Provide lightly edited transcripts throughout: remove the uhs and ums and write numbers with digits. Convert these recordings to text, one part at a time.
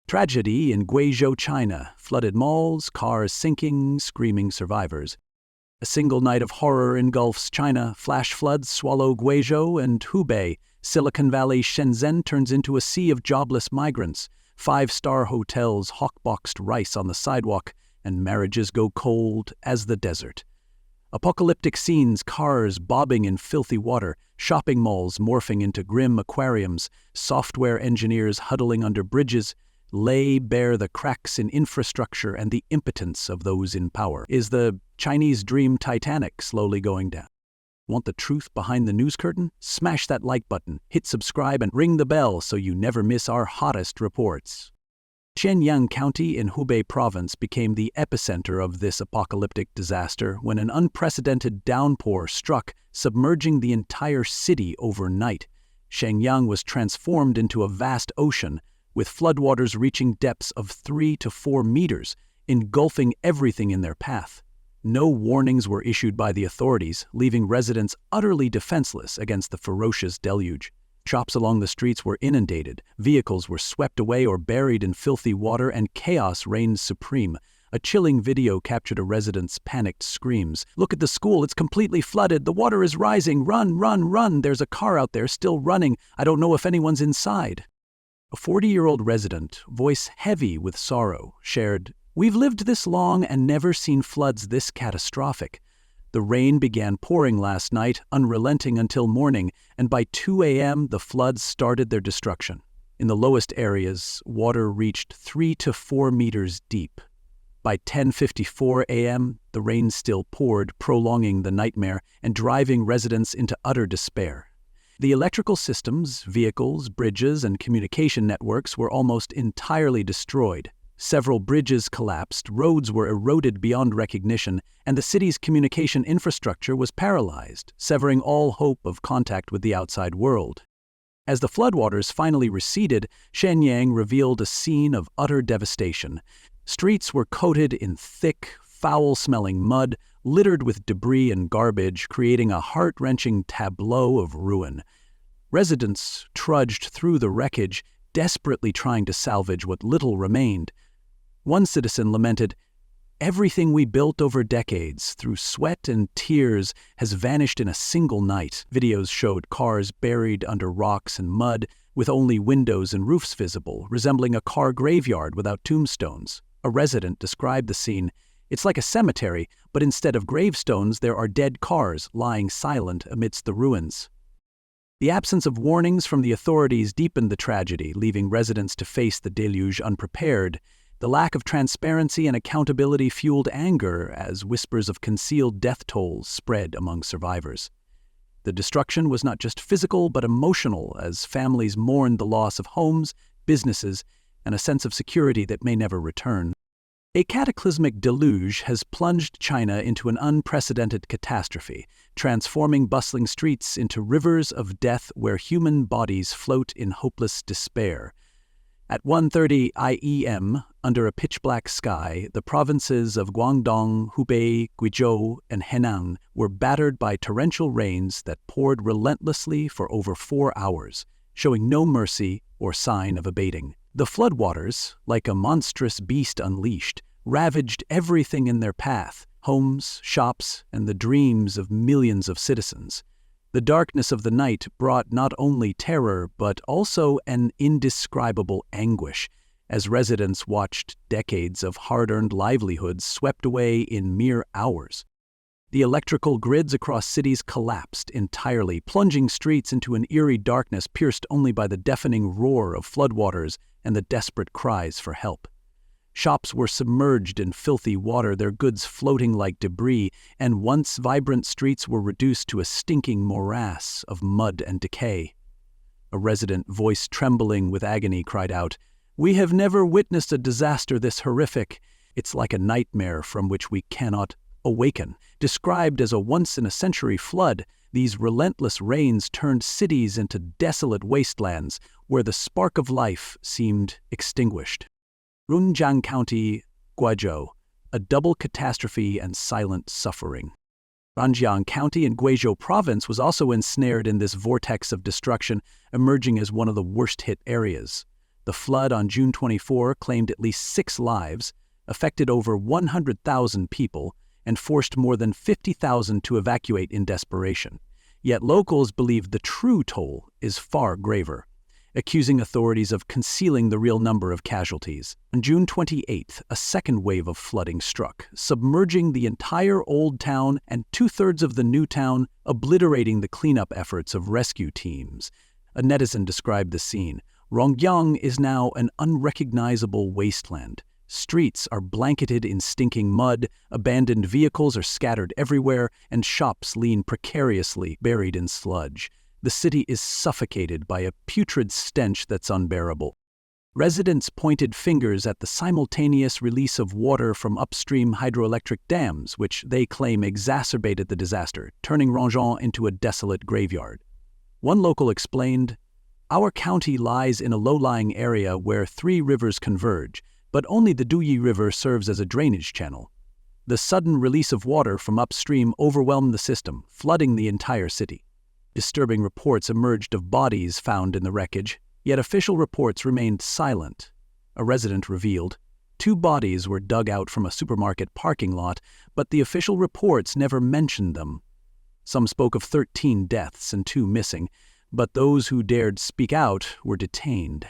Tragedy in Guizhou, China. Flooded malls, cars sinking, screaming survivors. A single night of horror engulfs China. Flash floods swallow Guizhou and Hubei. Silicon Valley, Shenzhen turns into a sea of jobless migrants. Five-star hotels hawk-boxed rice on the sidewalk, and marriages go cold as the desert. Apocalyptic scenes, cars bobbing in filthy water, shopping malls morphing into grim aquariums, software engineers huddling under bridges, lay bare the cracks in infrastructure and the impotence of those in power. Is the Chinese dream Titanic slowly going down? Want the truth behind the news curtain? Smash that like button, hit subscribe, and ring the bell so you never miss our hottest reports. Chenyang County in Hubei Province became the epicenter of this apocalyptic disaster when an unprecedented downpour struck, submerging the entire city overnight. Shenyang was transformed into a vast ocean, with floodwaters reaching depths of 3 to 4 meters, engulfing everything in their path. No warnings were issued by the authorities, leaving residents utterly defenseless against the ferocious deluge. Shops along the streets were inundated, vehicles were swept away or buried in filthy water, and chaos reigned supreme. A chilling video captured a resident's panicked screams. "Look at the school, it's completely flooded, the water is rising, run, run, run, there's a car out there still running, I don't know if anyone's inside." A 40-year-old resident, voice heavy with sorrow, shared, "We've lived this long and never seen floods this catastrophic. The rain began pouring last night, unrelenting until morning, and by 2 a.m. the floods started their destruction. In the lowest areas, water reached 3 to 4 meters deep. By 10:54 a.m., the rain still poured, prolonging the nightmare and driving residents into utter despair. The electrical systems, vehicles, bridges, and communication networks were almost entirely destroyed. Several bridges collapsed, roads were eroded beyond recognition, and the city's communication infrastructure was paralyzed, severing all hope of contact with the outside world. As the floodwaters finally receded, Chenyang revealed a scene of utter devastation. Streets were coated in thick, foul-smelling mud, littered with debris and garbage, creating a heart-wrenching tableau of ruin. Residents trudged through the wreckage, desperately trying to salvage what little remained. One citizen lamented, "Everything we built over decades, through sweat and tears, has vanished in a single night." Videos showed cars buried under rocks and mud, with only windows and roofs visible, resembling a car graveyard without tombstones. A resident described the scene, "It's like a cemetery, but instead of gravestones, there are dead cars lying silent amidst the ruins." The absence of warnings from the authorities deepened the tragedy, leaving residents to face the deluge unprepared. The lack of transparency and accountability fueled anger as whispers of concealed death tolls spread among survivors. The destruction was not just physical but emotional as families mourned the loss of homes, businesses, and a sense of security that may never return. A cataclysmic deluge has plunged China into an unprecedented catastrophe, transforming bustling streets into rivers of death where human bodies float in hopeless despair. At 1:30 IEM, under a pitch-black sky, the provinces of Guangdong, Hubei, Gujo, and Henan were battered by torrential rains that poured relentlessly for over 4 hours, showing no mercy or sign of abating. The floodwaters, like a monstrous beast unleashed, ravaged everything in their path: homes, shops, and the dreams of millions of citizens. The darkness of the night brought not only terror but also an indescribable anguish, as residents watched decades of hard-earned livelihoods swept away in mere hours. The electrical grids across cities collapsed entirely, plunging streets into an eerie darkness pierced only by the deafening roar of floodwaters and the desperate cries for help. Shops were submerged in filthy water, their goods floating like debris, and once vibrant streets were reduced to a stinking morass of mud and decay. A resident, voice trembling with agony, cried out, "We have never witnessed a disaster this horrific. It's like a nightmare from which we cannot awaken." Described as a once-in-a-century flood, these relentless rains turned cities into desolate wastelands where the spark of life seemed extinguished. Nanyang County, Gujo, a double catastrophe and silent suffering. Nanyang County in Guizhou Province was also ensnared in this vortex of destruction, emerging as one of the worst-hit areas. The flood on June 24 claimed at least 6 lives, affected over 100,000 people, and forced more than 50,000 to evacuate in desperation. Yet locals believe the true toll is far graver, accusing authorities of concealing the real number of casualties. On June 28th, a second wave of flooding struck, submerging the entire old town and 2/3 of the new town, obliterating the cleanup efforts of rescue teams. A netizen described the scene. Rongyang is now an unrecognizable wasteland. Streets are blanketed in stinking mud, abandoned vehicles are scattered everywhere, and shops lean precariously, buried in sludge. The city is suffocated by a putrid stench that's unbearable. Residents pointed fingers at the simultaneous release of water from upstream hydroelectric dams, which they claim exacerbated the disaster, turning Rongyang into a desolate graveyard. One local explained, "Our county lies in a low-lying area where 3 rivers converge, but only the Duyi River serves as a drainage channel. The sudden release of water from upstream overwhelmed the system, flooding the entire city." Disturbing reports emerged of bodies found in the wreckage, yet official reports remained silent. A resident revealed 2 bodies were dug out from a supermarket parking lot, but the official reports never mentioned them. Some spoke of 13 deaths and 2 missing, but those who dared speak out were detained.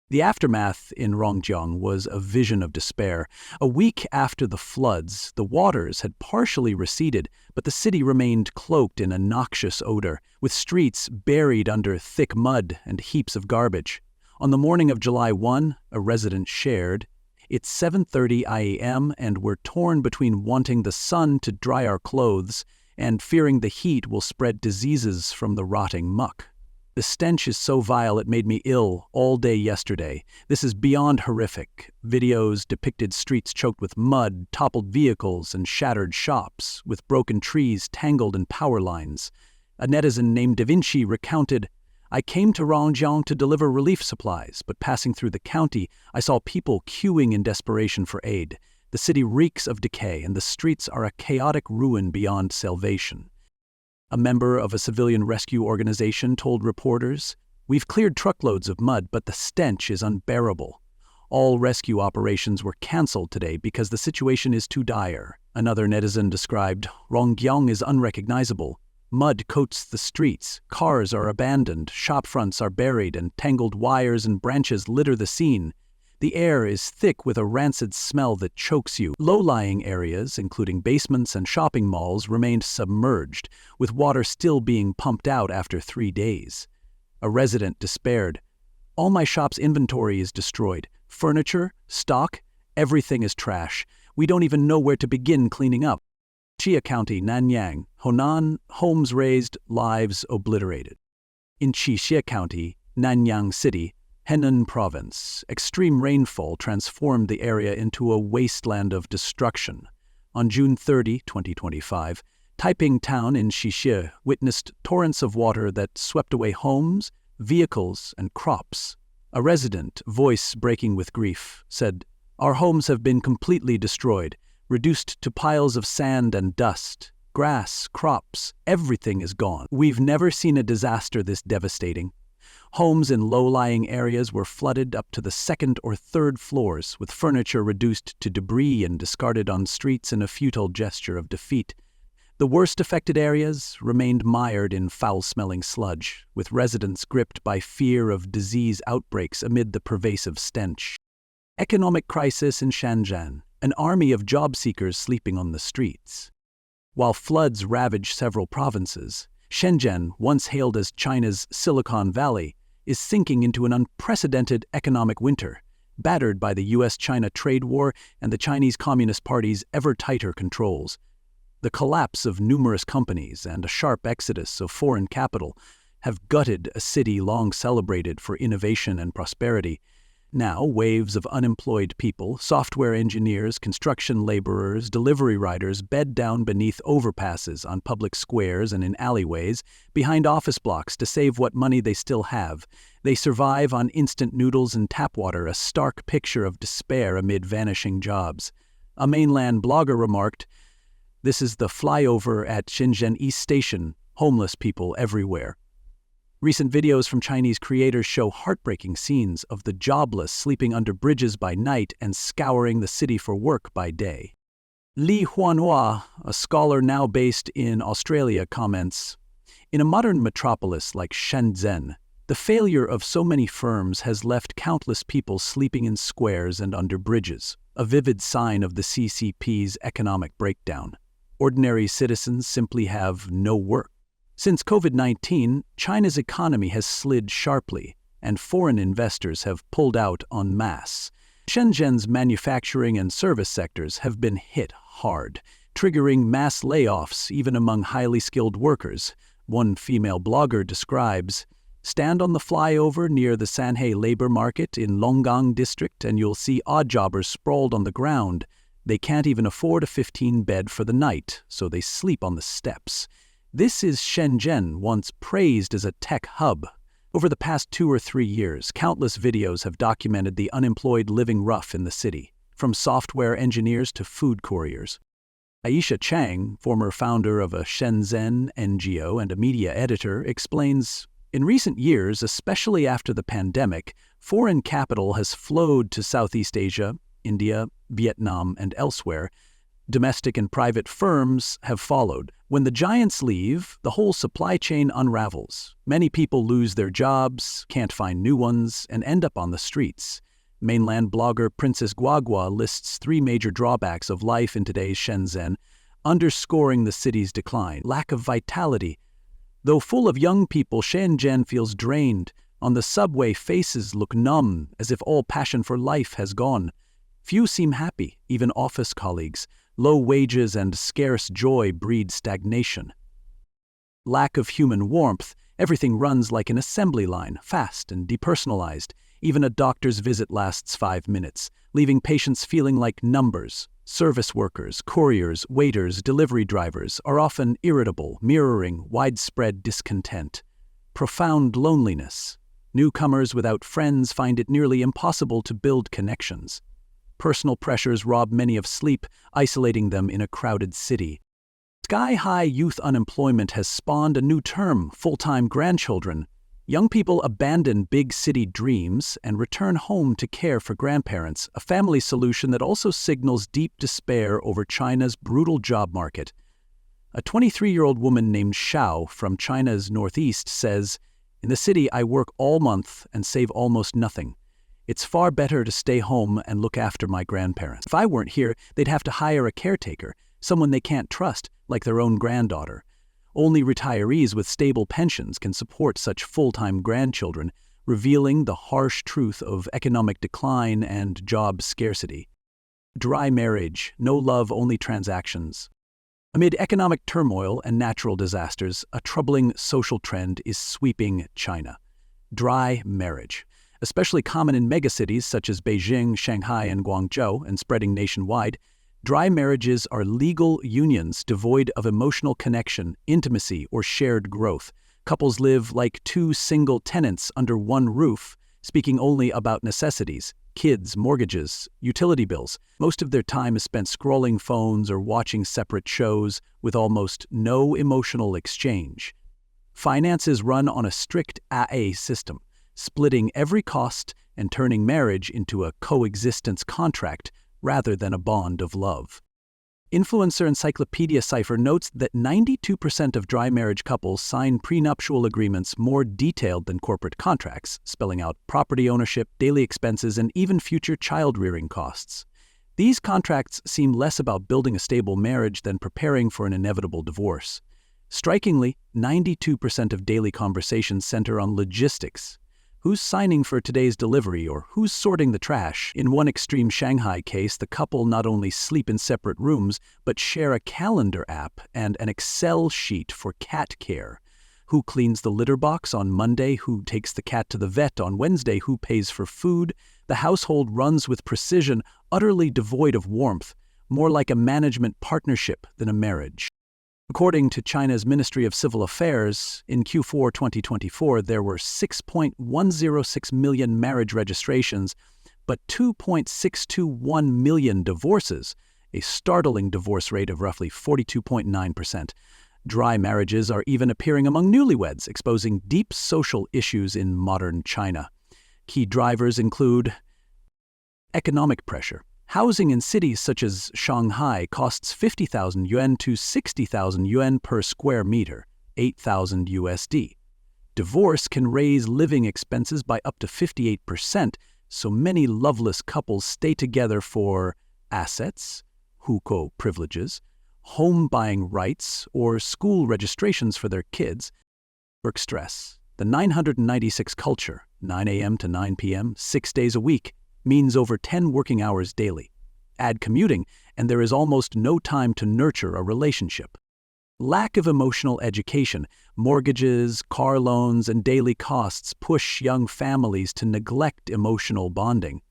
The aftermath in Rongyang was a vision of despair. A week after the floods, the waters had partially receded, but the city remained cloaked in a noxious odor, with streets buried under thick mud and heaps of garbage. On the morning of July 1, a resident shared, "It's 7:30 a.m. and we're torn between wanting the sun to dry our clothes and fearing the heat will spread diseases from the rotting muck. The stench is so vile it made me ill all day yesterday. This is beyond horrific." Videos depicted streets choked with mud, toppled vehicles, and shattered shops, with broken trees tangled in power lines. A netizen named Da Vinci recounted, "I came to Rongyang to deliver relief supplies, but passing through the county, I saw people queuing in desperation for aid. The city reeks of decay, and the streets are a chaotic ruin beyond salvation." A member of a civilian rescue organization told reporters, "We've cleared truckloads of mud, but the stench is unbearable. All rescue operations were cancelled today because the situation is too dire." Another netizen described, "Rongyang is unrecognizable. Mud coats the streets, cars are abandoned, shop fronts are buried, and tangled wires and branches litter the scene. The air is thick with a rancid smell that chokes you." Low-lying areas, including basements and shopping malls, remained submerged, with water still being pumped out after 3 days. A resident despaired, "All my shop's inventory is destroyed. Furniture, stock, everything is trash. We don't even know where to begin cleaning up." Xia County, Nanyang, Honan, homes razed, lives obliterated. In Xia County, Nanyang City, Henan Province, extreme rainfall transformed the area into a wasteland of destruction. On June 30, 2025, Taiping Town in Xixie witnessed torrents of water that swept away homes, vehicles, and crops. A resident, voice breaking with grief, said, "Our homes have been completely destroyed, reduced to piles of sand and dust. Grass, crops, everything is gone. We've never seen a disaster this devastating." Homes in low-lying areas were flooded up to the 2nd or 3rd floors, with furniture reduced to debris and discarded on streets in a futile gesture of defeat. The worst affected areas remained mired in foul-smelling sludge, with residents gripped by fear of disease outbreaks amid the pervasive stench. Economic crisis in Shenzhen, an army of job seekers sleeping on the streets. While floods ravage several provinces, Shenzhen, once hailed as China's Silicon Valley, is sinking into an unprecedented economic winter, battered by the US-China trade war and the Chinese Communist Party's ever-tighter controls. The collapse of numerous companies and a sharp exodus of foreign capital have gutted a city long celebrated for innovation and prosperity. Now, waves of unemployed people, software engineers, construction laborers, delivery riders bed down beneath overpasses on public squares and in alleyways, behind office blocks to save what money they still have. They survive on instant noodles and tap water, a stark picture of despair amid vanishing jobs. A mainland blogger remarked, "This is the flyover at Shenzhen East Station, homeless people everywhere." Recent videos from Chinese creators show heartbreaking scenes of the jobless sleeping under bridges by night and scouring the city for work by day. Li Huanhua, a scholar now based in Australia, comments, "In a modern metropolis like Shenzhen, the failure of so many firms has left countless people sleeping in squares and under bridges, a vivid sign of the CCP's economic breakdown. Ordinary citizens simply have no work." Since COVID-19, China's economy has slid sharply, and foreign investors have pulled out en masse. Shenzhen's manufacturing and service sectors have been hit hard, triggering mass layoffs even among highly skilled workers. One female blogger describes, "Stand on the flyover near the Sanhe labor market in Longgang district and you'll see odd jobbers sprawled on the ground. They can't even afford a 15-bed for the night, so they sleep on the steps." This is Shenzhen, once praised as a tech hub. Over the past 2 or 3 years, countless videos have documented the unemployed living rough in the city, from software engineers to food couriers. Aisha Chang, former founder of a Shenzhen NGO and a media editor, explains, "In recent years, especially after the pandemic, foreign capital has flowed to Southeast Asia, India, Vietnam, and elsewhere. Domestic and private firms have followed. When the giants leave, the whole supply chain unravels. Many people lose their jobs, can't find new ones, and end up on the streets." Mainland blogger Princess Guagua lists 3 major drawbacks of life in today's Shenzhen, underscoring the city's decline. Lack of vitality. Though full of young people, Shenzhen feels drained. On the subway, faces look numb, as if all passion for life has gone. Few seem happy, even office colleagues. Low wages and scarce joy breed stagnation. Lack of human warmth. Everything runs like an assembly line, fast and depersonalized. Even a doctor's visit lasts 5 minutes, leaving patients feeling like numbers. Service workers, couriers, waiters, delivery drivers are often irritable, mirroring widespread discontent. Profound loneliness. Newcomers without friends find it nearly impossible to build connections. Personal pressures rob many of sleep, isolating them in a crowded city. Sky-high youth unemployment has spawned a new term, full-time grandchildren. Young people abandon big city dreams and return home to care for grandparents, a family solution that also signals deep despair over China's brutal job market. A 23-year-old woman named Xiao from China's northeast says, "In the city, I work all month and save almost nothing. It's far better to stay home and look after my grandparents. If I weren't here, they'd have to hire a caretaker, someone they can't trust, like their own granddaughter. Only retirees with stable pensions can support such full-time grandchildren, revealing the harsh truth of economic decline and job scarcity." Dry marriage, no love, only transactions. Amid economic turmoil and natural disasters, a troubling social trend is sweeping China. Dry marriage. Especially common in megacities such as Beijing, Shanghai, and Guangzhou, and spreading nationwide, dry marriages are legal unions devoid of emotional connection, intimacy, or shared growth. Couples live like 2 single tenants under one roof, speaking only about necessities, kids, mortgages, utility bills. Most of their time is spent scrolling phones or watching separate shows, with almost no emotional exchange. Finance is run on a strict AA system, splitting every cost and turning marriage into a coexistence contract rather than a bond of love. Influencer Encyclopedia Cypher notes that 92% of dry marriage couples sign prenuptial agreements more detailed than corporate contracts, spelling out property ownership, daily expenses, and even future child-rearing costs. These contracts seem less about building a stable marriage than preparing for an inevitable divorce. Strikingly, 92% of daily conversations center on logistics. Who's signing for today's delivery or who's sorting the trash? In one extreme Shanghai case, the couple not only sleep in separate rooms, but share a calendar app and an Excel sheet for cat care. Who cleans the litter box on Monday? Who takes the cat to the vet on Wednesday? Who pays for food? The household runs with precision, utterly devoid of warmth, more like a management partnership than a marriage. According to China's Ministry of Civil Affairs, in Q4 2024, there were 6.106 million marriage registrations, but 2.621 million divorces, a startling divorce rate of roughly 42.9%. Dry marriages are even appearing among newlyweds, exposing deep social issues in modern China. Key drivers include economic pressure. Housing in cities such as Shanghai costs 50,000 yuan to 60,000 yuan per square meter, 8,000 USD. Divorce can raise living expenses by up to 58%, so many loveless couples stay together for assets, hukou privileges, home buying rights, or school registrations for their kids. Work stress. The 996 culture, 9 a.m. to 9 p.m., 6 days a week, means over 10 working hours daily. Add commuting, and there is almost no time to nurture a relationship. Lack of emotional education, mortgages, car loans, and daily costs push young families to neglect emotional bonding.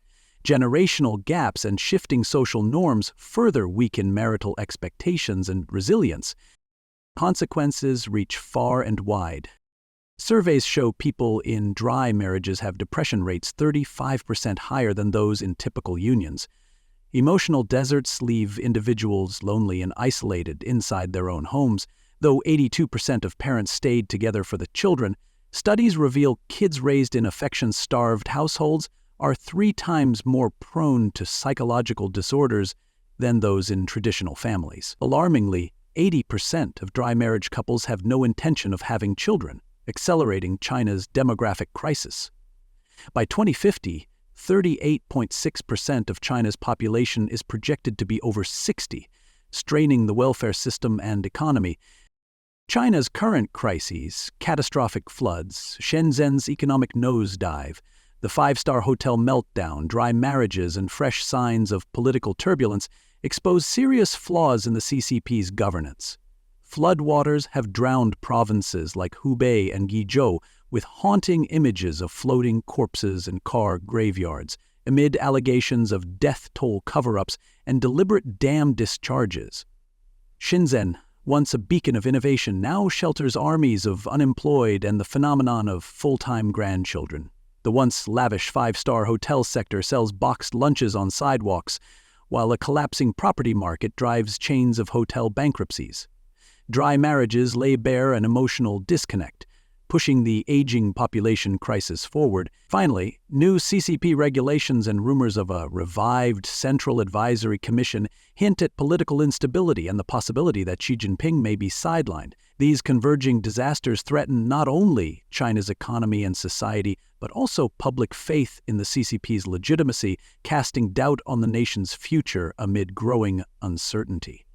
Generational gaps and shifting social norms further weaken marital expectations and resilience. Consequences reach far and wide. Surveys show people in dry marriages have depression rates 35% higher than those in typical unions. Emotional deserts leave individuals lonely and isolated inside their own homes. Though 82% of parents stayed together for the children, studies reveal kids raised in affection-starved households are 3 times more prone to psychological disorders than those in traditional families. Alarmingly, 80% of dry marriage couples have no intention of having children, accelerating China's demographic crisis. By 2050, 38.6% of China's population is projected to be over 60, straining the welfare system and economy. China's current crises, catastrophic floods, Shenzhen's economic nosedive, the 5-star hotel meltdown, dry marriages, and fresh signs of political turbulence expose serious flaws in the CCP's governance. Floodwaters have drowned provinces like Hubei and Gujo with haunting images of floating corpses and car graveyards, amid allegations of death toll cover-ups and deliberate dam discharges. Shenzhen, once a beacon of innovation, now shelters armies of unemployed and the phenomenon of full-time grandchildren. The once lavish 5-star hotel sector sells boxed lunches on sidewalks, while a collapsing property market drives chains of hotel bankruptcies. Dry marriages lay bare an emotional disconnect, pushing the aging population crisis forward. Finally, new CCP regulations and rumors of a revived Central Advisory Commission hint at political instability and the possibility that Xi Jinping may be sidelined. These converging disasters threaten not only China's economy and society, but also public faith in the CCP's legitimacy, casting doubt on the nation's future amid growing uncertainty.